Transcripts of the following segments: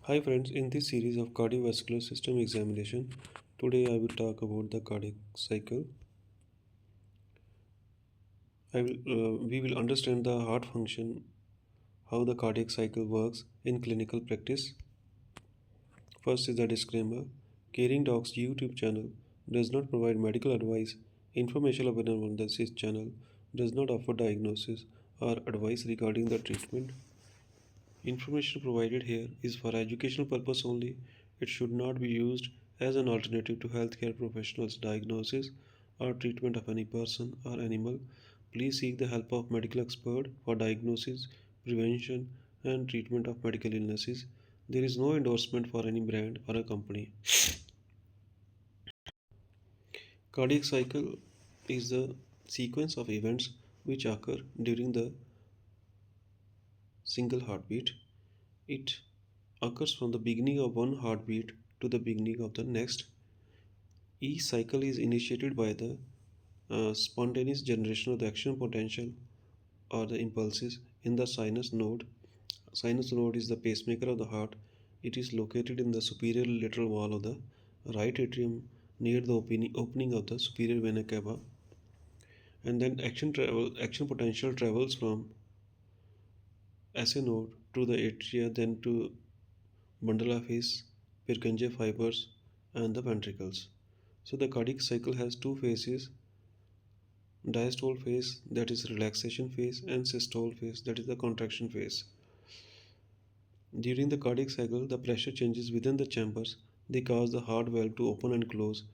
Hi friends, in this series of cardiovascular system examination, today I will talk about the cardiac cycle. We will understand the heart function, how the cardiac cycle works in clinical practice. First is the disclaimer. Caring Docs YouTube channel does not provide medical advice. Information available on this channel does not offer diagnosis or advice regarding the treatment. Information provided here is for educational purpose only. It should not be used as an alternative to healthcare professionals' diagnosis or treatment of any person or animal. Please seek the help of medical expert for diagnosis, prevention, and treatment of medical illnesses. There is no endorsement for any brand or a company. Cardiac cycle is the sequence of events which occur during the single heartbeat. It occurs from the beginning of one heartbeat to the beginning of the next. Each cycle is initiated by the spontaneous generation of the action potential or the impulses in the sinus node. Sinus node is the pacemaker of the heart. It is located in the superior lateral wall of the right atrium near the opening of the superior vena cava. And then action potential travels from SA node to the atria, then to bundle of his Purkinje fibers and the ventricles. So the cardiac cycle has two phases: diastole phase, that is relaxation phase, and systole phase, that is the contraction phase. During the cardiac cycle, the pressure changes within the chambers. They cause the heart valve to open and close,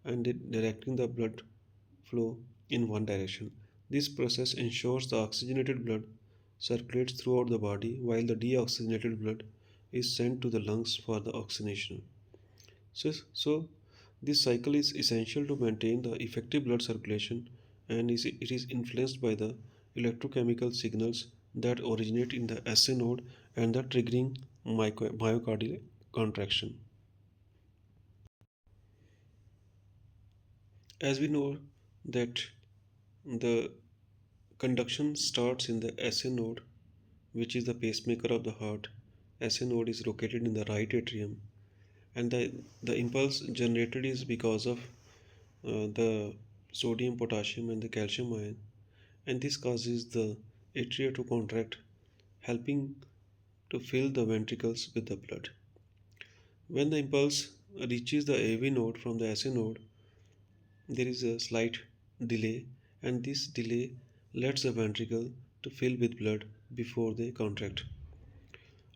and directing the blood flow in one direction. This process ensures the oxygenated blood circulates throughout the body while the deoxygenated blood is sent to the lungs for the oxygenation. So this cycle is essential to maintain the effective blood circulation, and it is influenced by the electrochemical signals that originate in the SA node and the triggering myocardial contraction. As we know that the conduction starts in the SA node, which is the pacemaker of the heart. SA node is located in the right atrium, and the impulse generated is because of the sodium, potassium, and the calcium ion, and this causes the atria to contract, helping to fill the ventricles with the blood. When the impulse reaches the AV node from the SA node, there is a slight delay, and this delay lets the ventricle to fill with blood before they contract.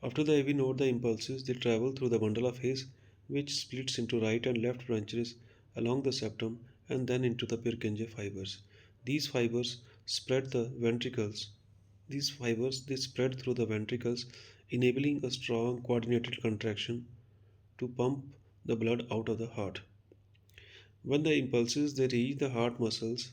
After the AV node, the impulses they travel through the bundle of His, which splits into right and left branches along the septum and then into the Purkinje fibers. These fibers spread the ventricles. These fibers they spread through the ventricles, enabling a strong coordinated contraction to pump the blood out of the heart. When the impulses they reach the heart muscles,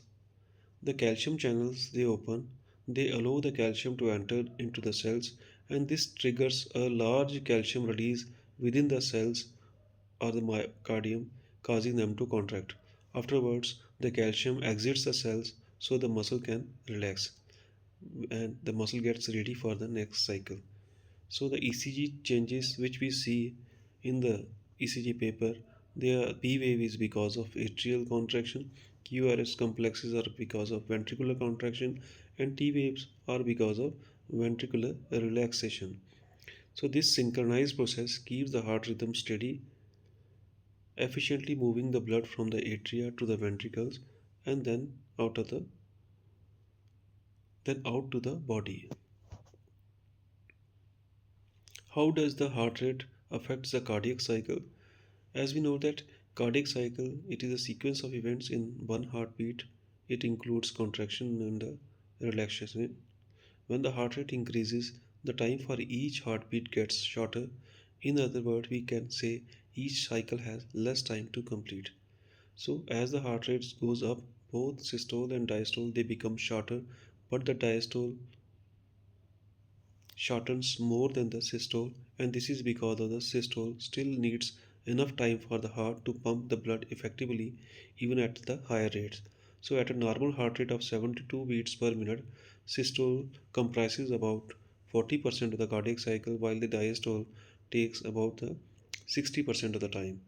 the calcium channels they open, they allow the calcium to enter into the cells, and this triggers a large calcium release within the cells or the myocardium, causing them to contract. Afterwards, the calcium exits the cells so the muscle can relax and the muscle gets ready for the next cycle. So the ECG changes which we see in the ECG paper, their P wave is because of atrial contraction, QRS complexes are because of ventricular contraction, and T waves are because of ventricular relaxation. So this synchronized process keeps the heart rhythm steady, efficiently moving the blood from the atria to the ventricles and then out to the body. How does the heart rate affect the cardiac cycle? As we know that cardiac cycle, it is a sequence of events in one heartbeat. It includes contraction and relaxation. When the heart rate increases, the time for each heartbeat gets shorter. In other words, we can say each cycle has less time to complete. So as the heart rate goes up, both systole and diastole they become shorter, but the diastole shortens more than the systole, and this is because of the systole still needs enough time for the heart to pump the blood effectively even at the higher rates. So at a normal heart rate of 72 beats per minute, systole comprises about 40% of the cardiac cycle while the diastole takes about the 60% of the time.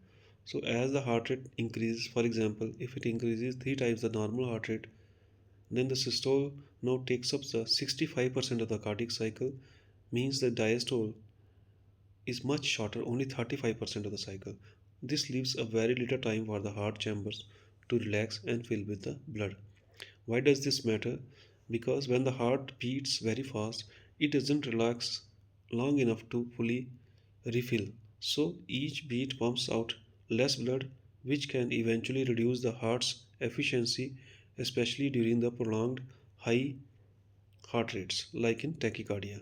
So as the heart rate increases, for example, if it increases 3 times the normal heart rate, then the systole now takes up the 65% of the cardiac cycle, means the diastole is much shorter, only 35% of the cycle. This leaves a very little time for the heart chambers to relax and fill with the blood. Why does this matter? Because when the heart beats very fast, it doesn't relax long enough to fully refill. So each beat pumps out less blood, which can eventually reduce the heart's efficiency, especially during the prolonged high heart rates, like in tachycardia.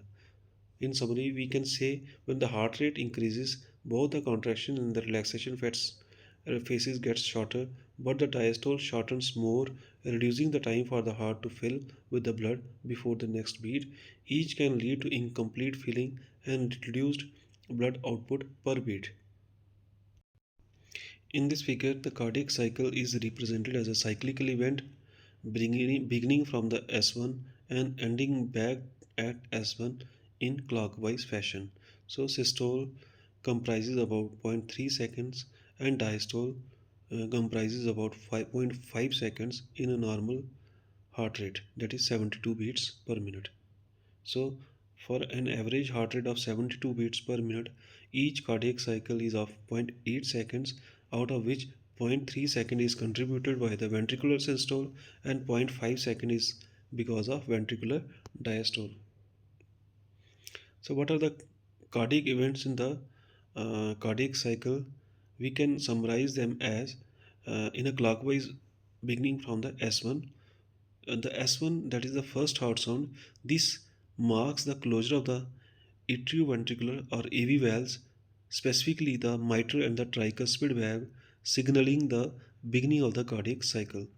In summary, we can say when the heart rate increases, both the contraction and the relaxation phases gets shorter, but the diastole shortens more, reducing the time for the heart to fill with the blood before the next beat. Each can lead to incomplete filling and reduced blood output per beat. In this figure, the cardiac cycle is represented as a cyclical event beginning from the S1 and ending back at S1 in clockwise fashion. So systole comprises about zero point 0.3 seconds and diastole comprises about 5.5 seconds in a normal heart rate, that is 72 beats per minute. So, for an average heart rate of 72 beats per minute, each cardiac cycle is of zero point 0.8 seconds, out of which zero point 0.3 second is contributed by the ventricular systole and zero point 0.5 second is because of ventricular diastole. So, what are the cardiac events in the cardiac cycle? We can summarize them as in a clockwise beginning from the S1. The S1, that is the first heart sound, this marks the closure of the atrioventricular or AV valves, specifically the mitral and the tricuspid valve, signaling the beginning of the cardiac cycle.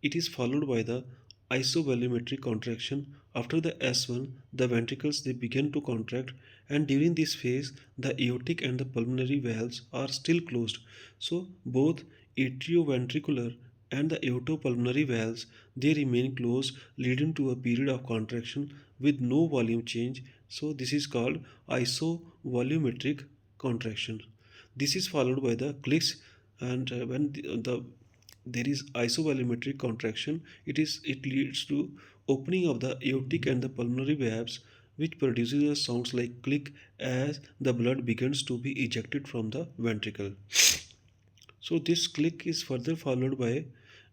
It is followed by the isovolumetric contraction. After the S1, the ventricles they begin to contract, and during this phase, the aortic and the pulmonary valves are still closed. So both atrioventricular and the aortopulmonary valves they remain closed, leading to a period of contraction with no volume change. So this is called isovolumetric contraction. This is followed by the clicks, and when there is isovolumetric contraction, it leads to opening of the aortic and the pulmonary valves, which produces a sounds like click as the blood begins to be ejected from the ventricle. So this click is further followed by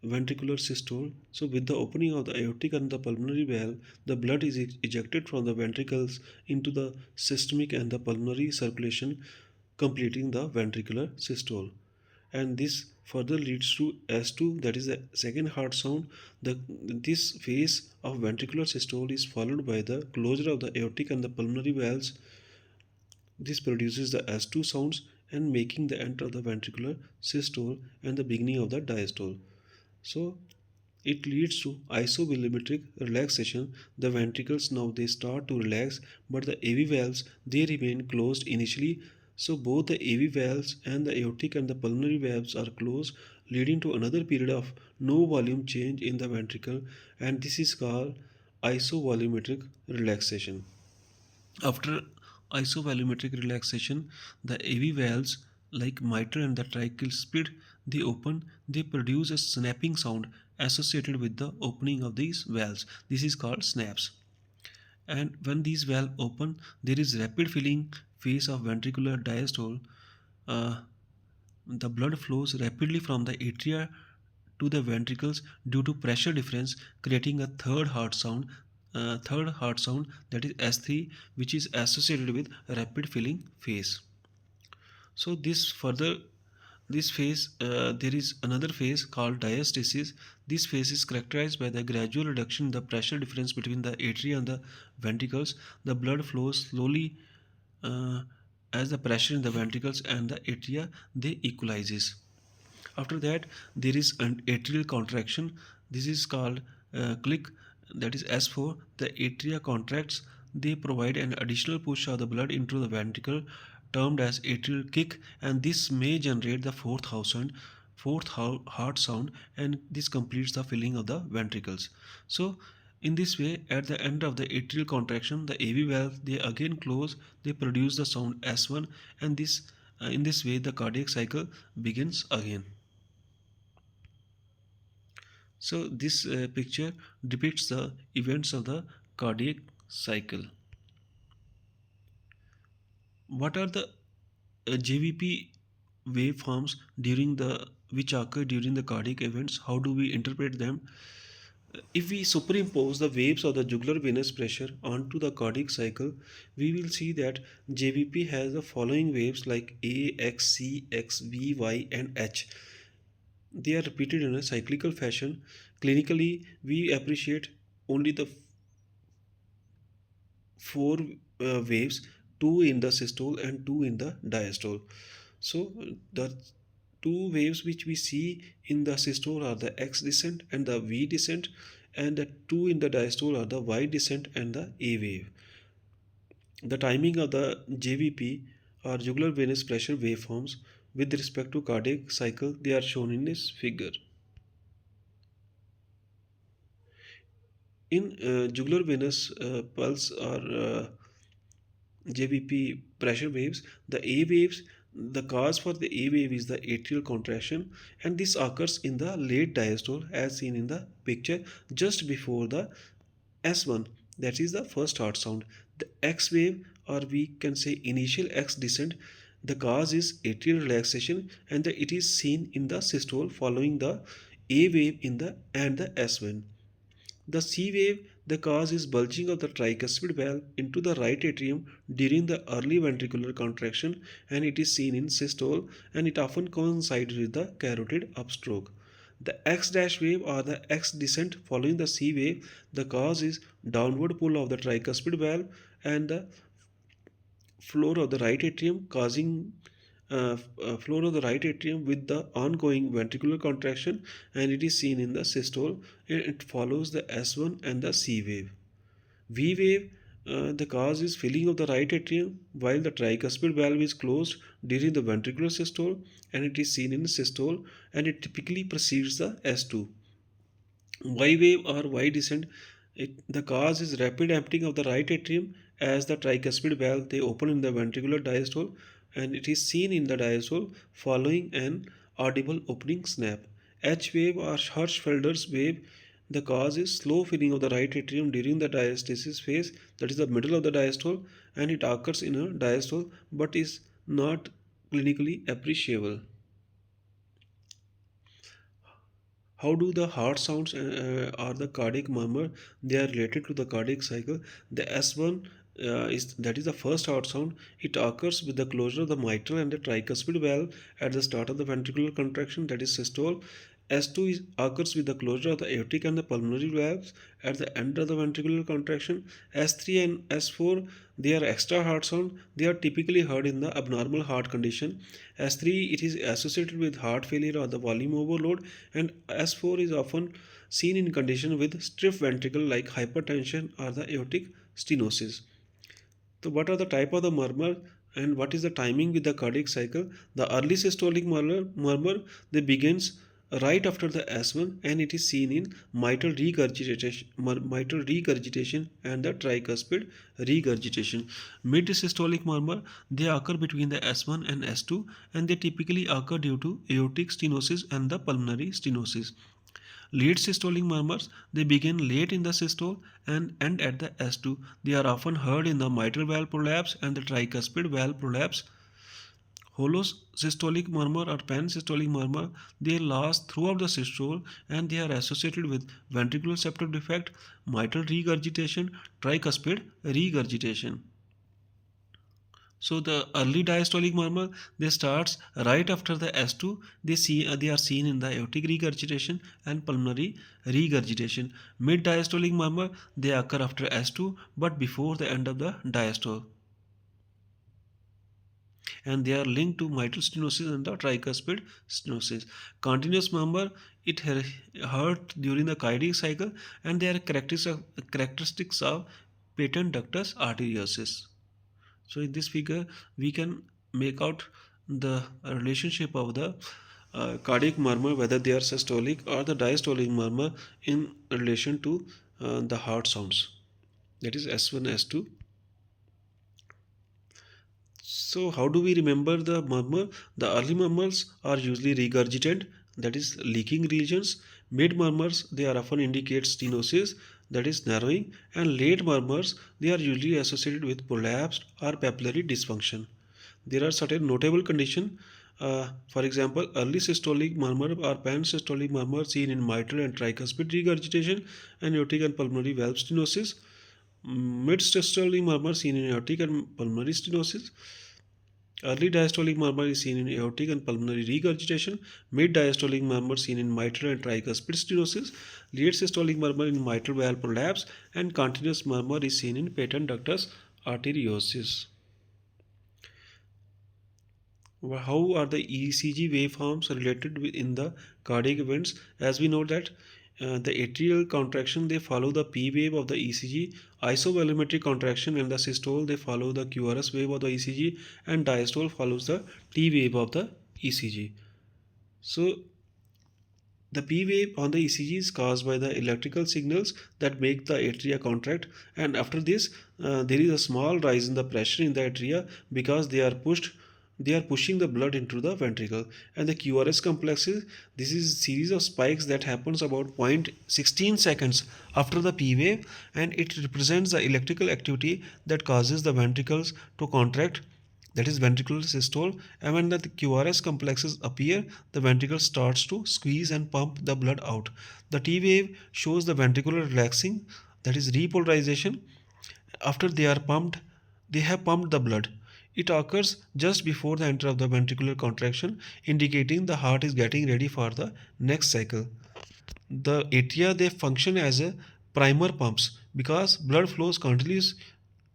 ventricular systole. So with the opening of the aortic and the pulmonary valve, the blood is ejected from the ventricles into the systemic and the pulmonary circulation, completing the ventricular systole. And this further leads to S2, that is the second heart sound. This phase of ventricular systole is followed by the closure of the aortic and the pulmonary valves. This produces the S2 sounds and making the end of the ventricular systole and the beginning of the diastole. So it leads to isovolumetric relaxation. The ventricles now they start to relax, but the AV valves they remain closed initially. So both the AV valves and the aortic and the pulmonary valves are closed, leading to another period of no volume change in the ventricle, and this is called isovolumetric relaxation. After isovolumetric relaxation, the AV valves like mitral and the tricuspid they open, they produce a snapping sound associated with the opening of these valves. This is called snaps. And when these valves open, there is rapid filling phase of ventricular diastole. Uh, the blood flows rapidly from the atria to the ventricles due to pressure difference, creating a third heart sound, that is S3, which is associated with rapid filling phase. So this phase, there is another phase called diastasis. This phase is characterized by the gradual reduction in the pressure difference between the atria and the ventricles. The blood flows slowly uh, as the pressure in the ventricles and the atria they equalizes. After that, there is an atrial contraction. This is called click, that is S4. The atria contracts. They provide an additional push of the blood into the ventricle, termed as atrial kick, and this may generate the fourth heart sound, and this completes the filling of the ventricles. So In this way, at the end of the atrial contraction, the AV valve they again close, they produce the sound S1, and in this way the cardiac cycle begins again. So this picture depicts the events of the cardiac cycle. What are the JVP waveforms during the which occur during the cardiac events? How do we interpret them? If we superimpose the waves of the jugular venous pressure onto the cardiac cycle, we will see that JVP has the following waves like A, X, C, X, V, Y, and H. They are repeated in a cyclical fashion. Clinically, we appreciate only the four waves, two in the systole and two in the diastole. So the two waves which we see in the systole are the X descent and the V descent, and the two in the diastole are the Y descent and the A wave. The timing of the JVP or jugular venous pressure waveforms with respect to cardiac cycle, they are shown in this figure. In jugular venous pulse or JVP pressure waves, the A waves, the cause for the A wave is the atrial contraction, and this occurs in the late diastole as seen in the picture just before the S1, that is the first heart sound. The X wave, or we can say initial X descent, the cause is atrial relaxation, and it is seen in the systole following the A wave in the and the S1. The C wave, the cause is bulging of the tricuspid valve into the right atrium during the early ventricular contraction, and it is seen in systole, and it often coincides with the carotid upstroke. The X dash wave or the X descent following the C wave, the cause is downward pull of the tricuspid valve and the floor of the right atrium, causing floor of the right atrium with the ongoing ventricular contraction, and it is seen in the systole. It follows the S1 and the C wave. V wave, the cause is filling of the right atrium while the tricuspid valve is closed during the ventricular systole, and it is seen in the systole, and it typically precedes the S2. Y wave or Y descent, the cause is rapid emptying of the right atrium as the tricuspid valve they open in the ventricular diastole, and it is seen in the diastole following an audible opening snap. H wave or Hirschfelder's wave, the cause is slow filling of the right atrium during the diastasis phase, that is the middle of the diastole, and it occurs in a diastole but is not clinically appreciable. How do the heart sounds or the cardiac murmur they are related to the cardiac cycle? The S1 is that is the first heart sound. It occurs with the closure of the mitral and the tricuspid valve at the start of the ventricular contraction, that is systole. S2 occurs with the closure of the aortic and the pulmonary valves at the end of the ventricular contraction. S3 and S4, they are extra heart sound. They are typically heard in the abnormal heart condition. S3, it is associated with heart failure or the volume overload, and S4 is often seen in condition with stiff ventricle like hypertension or the aortic stenosis. So what are the type of the murmur and what is the timing with the cardiac cycle? The early systolic murmur they begins right after the S1, and it is seen in mitral regurgitation and the tricuspid regurgitation. Mid systolic murmur they occur between the S1 and S2, and they typically occur due to aortic stenosis and the pulmonary stenosis. Late systolic murmurs they begin late in the systole and end at the S2. They are often heard in the mitral valve prolapse and the tricuspid valve prolapse. Hollow systolic murmur or pansystolic murmur they last throughout the systole, and they are associated with ventricular septal defect, mitral regurgitation, tricuspid regurgitation. So the early diastolic murmur they starts right after the S2. They are seen in the aortic regurgitation and pulmonary regurgitation. Mid diastolic murmur they occur after S2 but before the end of the diastole, and they are linked to mitral stenosis and the tricuspid stenosis. Continuous murmur it heard during the cardiac cycle, and they are characteristics of patent ductus arteriosus. So in this figure, we can make out the relationship of the cardiac murmur, whether they are systolic or the diastolic murmur in relation to the heart sounds, that is S1, S2. So, how do we remember the murmur? The early murmurs are usually regurgitant, that is leaking regions. Mid murmurs, they are often indicate stenosis, that is narrowing, and late murmurs, they are usually associated with prolapsed or papillary dysfunction. There are certain notable conditions. For example, early systolic murmur or pan-systolic murmur seen in mitral and tricuspid regurgitation and aortic and pulmonary valve stenosis. Mid-systolic murmur seen in aortic and pulmonary stenosis. Early diastolic murmur is seen in aortic and pulmonary regurgitation. Mid-diastolic murmur seen in mitral and tricuspid stenosis. Late systolic murmur in mitral valve prolapse, and continuous murmur is seen in patent ductus arteriosus. How are the ECG waveforms related in the cardiac events? As we know that the atrial contraction, they follow the P wave of the ECG. Isovolumetric contraction and the systole, they follow the QRS wave of the ECG, and diastole follows the T wave of the ECG. So the P wave on the ECG is caused by the electrical signals that make the atria contract, and after this there is a small rise in the pressure in the atria because they are pushing the blood into the ventricle. And the QRS complexes, this is a series of spikes that happens about 0.16 seconds after the P wave, and it represents the electrical activity that causes the ventricles to contract, that is ventricular systole. And when the QRS complexes appear, the ventricle starts to squeeze and pump the blood out. The T wave shows the ventricular relaxing, that is repolarization. After they have pumped the blood. It occurs just before the enter of the ventricular contraction, indicating the heart is getting ready for the next cycle. The atria, they function as a primer pumps because blood flows continuously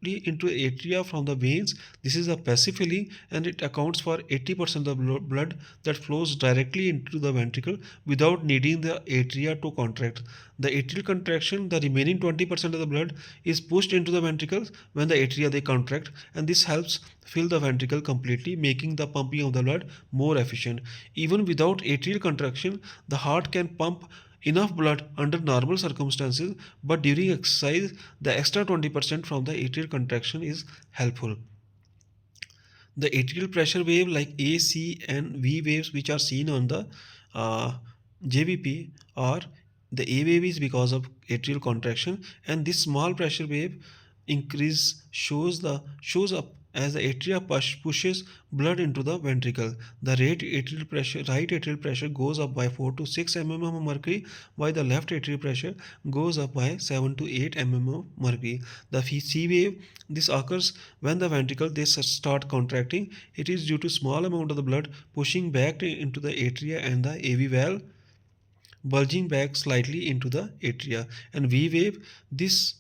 into atria from the veins. This is a passive filling, and it accounts for 80% of the blood that flows directly into the ventricle without needing the atria to contract. The atrial contraction, the remaining 20% of the blood is pushed into the ventricles when the atria they contract, and this helps fill the ventricle completely, making the pumping of the blood more efficient. Even without atrial contraction, the heart can pump enough blood under normal circumstances, but during exercise, the extra 20% from the atrial contraction is helpful. The atrial pressure wave like A, C, and V waves, which are seen on the uh, JVP, or the A wave is because of atrial contraction, and this small pressure wave increase shows up as the atria pushes blood into the ventricle. The right atrial pressure goes up by 4 to 6 mm of mercury, while the left atrial pressure goes up by 7 to 8 mm of mercury. The C wave, this occurs when the ventricle they start contracting. It is due to small amount of the blood pushing back into the atria and the AV valve bulging back slightly into the atria. And V wave, this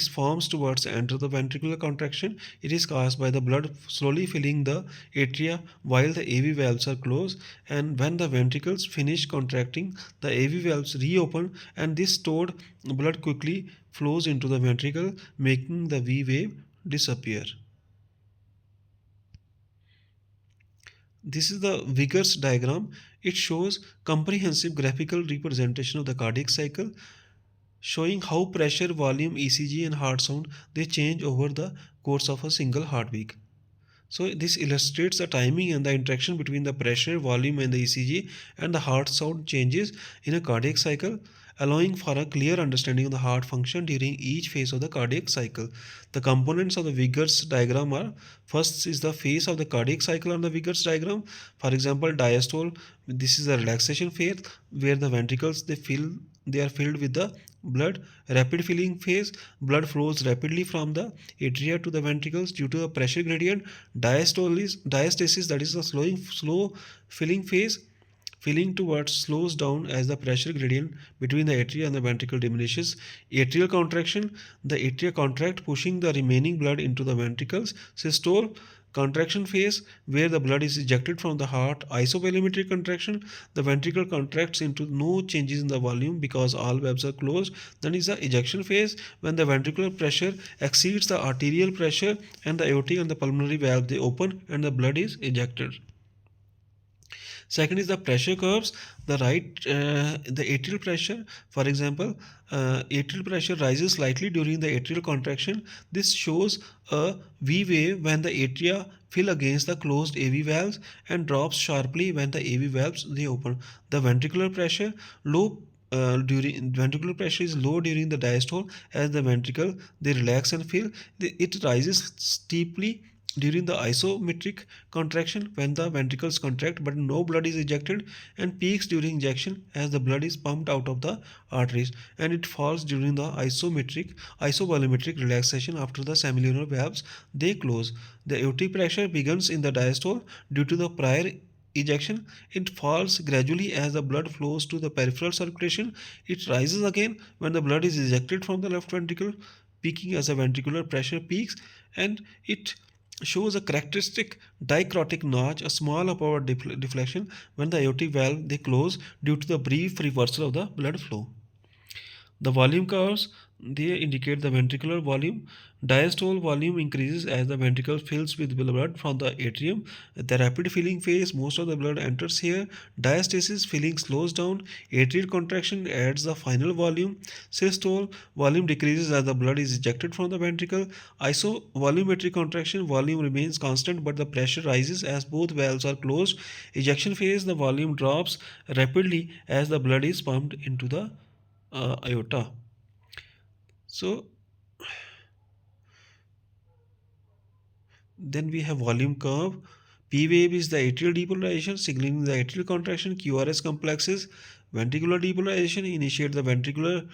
forms towards the end of the ventricular contraction. It is caused by the blood slowly filling the atria while the AV valves are closed, and when the ventricles finish contracting, the AV valves reopen, and this stored blood quickly flows into the ventricle, making the V wave disappear. This is the Vickers diagram. It shows comprehensive graphical representation of the cardiac cycle, showing how pressure, volume, ECG, and heart sound they change over the course of a single heartbeat. So this illustrates the timing and the interaction between the pressure, volume, and the ECG and the heart sound changes in a cardiac cycle, allowing for a clear understanding of the heart function during each phase of the cardiac cycle. The components of the Vickers diagram are: first is the phase of the cardiac cycle on the Vickers diagram. For example, diastole, this is the relaxation phase where the ventricles they are filled with the blood. Rapid filling phase, blood flows rapidly from the atria to the ventricles due to a pressure gradient. Diastasis, that is the slow filling phase. Filling towards slows down as the pressure gradient between the atria and the ventricle diminishes. Atrial contraction, the atria contract pushing the remaining blood into the ventricles. Systole, contraction phase where the blood is ejected from the heart. Isovolumetric contraction, the ventricle contracts into no changes in the volume because all valves are closed. Then is the ejection phase when the ventricular pressure exceeds the arterial pressure and the aortic and the pulmonary valve they open and the blood is ejected. Second is the pressure curves. The atrial pressure, for example, atrial pressure rises slightly during the atrial contraction. This shows a V wave when the atria fill against the closed AV valves and drops sharply when the AV valves they open. The ventricular pressure is low during the diastole as the ventricle they relax and fill. It rises steeply during the isometric contraction when the ventricles contract but no blood is ejected, and peaks during injection as the blood is pumped out of the arteries, and it falls during the isovolumetric relaxation after the semilunar valves they close. The aortic pressure begins in the diastole due to the prior ejection. It falls gradually as the blood flows to the peripheral circulation. It rises again when the blood is ejected from the left ventricle, peaking as the ventricular pressure peaks, and it shows a characteristic dichrotic notch, a small upward deflection when the aortic valve they close due to the brief reversal of the blood flow. The volume curves they indicate the ventricular volume. Diastole volume increases as the ventricle fills with blood from the atrium. The rapid filling phase, most of the blood enters here. Diastasis, filling slows down. Atrial contraction adds the final volume. Systole, volume decreases as the blood is ejected from the ventricle. Isovolumetric contraction, volume remains constant but the pressure rises as both valves are closed. Ejection phase, the volume drops rapidly as the blood is pumped into the aorta. So then we have volume curve. P wave is the atrial depolarization signaling the atrial contraction. QRS complexes ventricular depolarization initiate the ventricular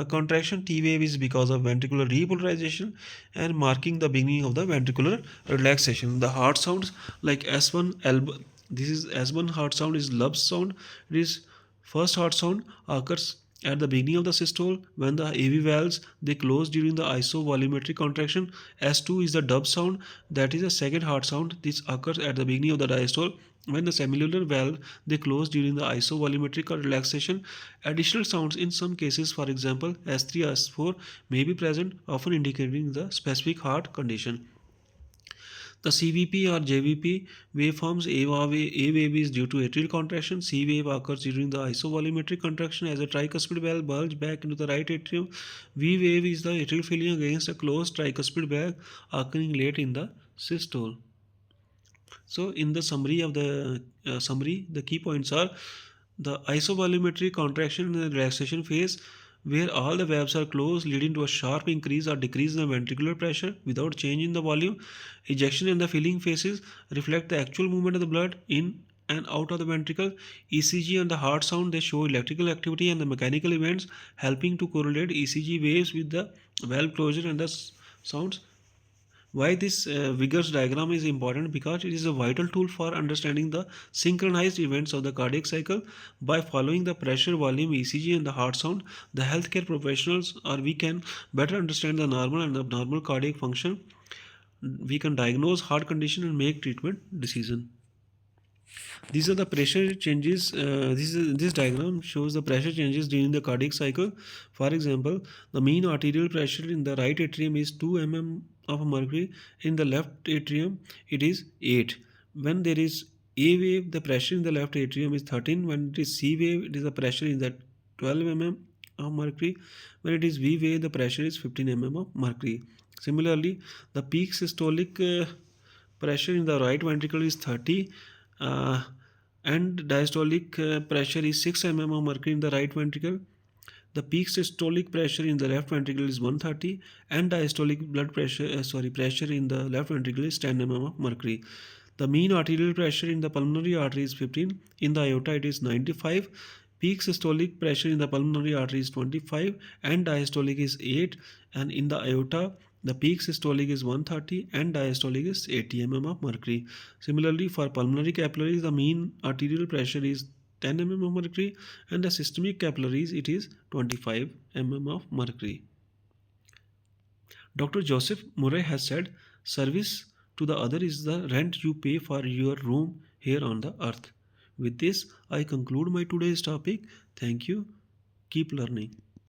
contraction. T wave is because of ventricular repolarization and marking the beginning of the ventricular relaxation. The heart sounds like S1 L. This is S1 heart sound is Lub's sound. It is first heart sound occurs at the beginning of the systole when the AV valves they close during the isovolumetric contraction. S2 is the dub sound, that is a second heart sound. This occurs at the beginning of the diastole when the semilunar valve they close during the isovolumetric relaxation. Additional sounds in some cases, for example S3 or S4, may be present, often indicating the specific heart condition. The CVP or JVP waveforms. A wave is due to atrial contraction. C wave occurs during the isovolumetric contraction as a tricuspid valve bulge back into the right atrium. V wave is the atrial filling against a closed tricuspid valve occurring late in the systole. So in the summary of the key points are the isovolumetric contraction and relaxation phase, where all the valves are closed, leading to a sharp increase or decrease in the ventricular pressure without change in the volume. Ejection and the filling phases reflect the actual movement of the blood in and out of the ventricle. ECG and the heart sound they show electrical activity and the mechanical events, helping to correlate ECG waves with the valve closure and the sounds. Why this Vigor's diagram is important? Because it is a vital tool for understanding the synchronized events of the cardiac cycle. By following the pressure, volume, ECG and the heart sound, the healthcare professionals or we can better understand the normal and abnormal cardiac function. We can diagnose heart condition and make treatment decision. These are the pressure changes. This diagram shows the pressure changes during the cardiac cycle. For example, the mean arterial pressure in the right atrium is 2 mm of mercury. In the left atrium, it is 8. When there is A wave, the pressure in the left atrium is 13. When it is C wave, it is the pressure in the 12 mm of mercury. When it is V wave, the pressure is 15 mm of mercury. Similarly, the peak systolic pressure in the right ventricle is 30. And diastolic pressure is 6 mm of mercury in the right ventricle. The peak systolic pressure in the left ventricle is 130 and diastolic pressure in the left ventricle is 10 mm of mercury. The mean arterial pressure in the pulmonary artery is 15. In the aorta it is 95. Peak systolic pressure in the pulmonary artery is 25 and diastolic is 8, and in the aorta the peak systolic is 130 and diastolic is 80 mm of mercury. Similarly, for pulmonary capillaries, the mean arterial pressure is 10 mm of mercury and the systemic capillaries it is 25 mm of mercury. Dr. Joseph Murray has said, service to the other is the rent you pay for your room here on the earth. With this, I conclude my today's topic. Thank you. Keep learning.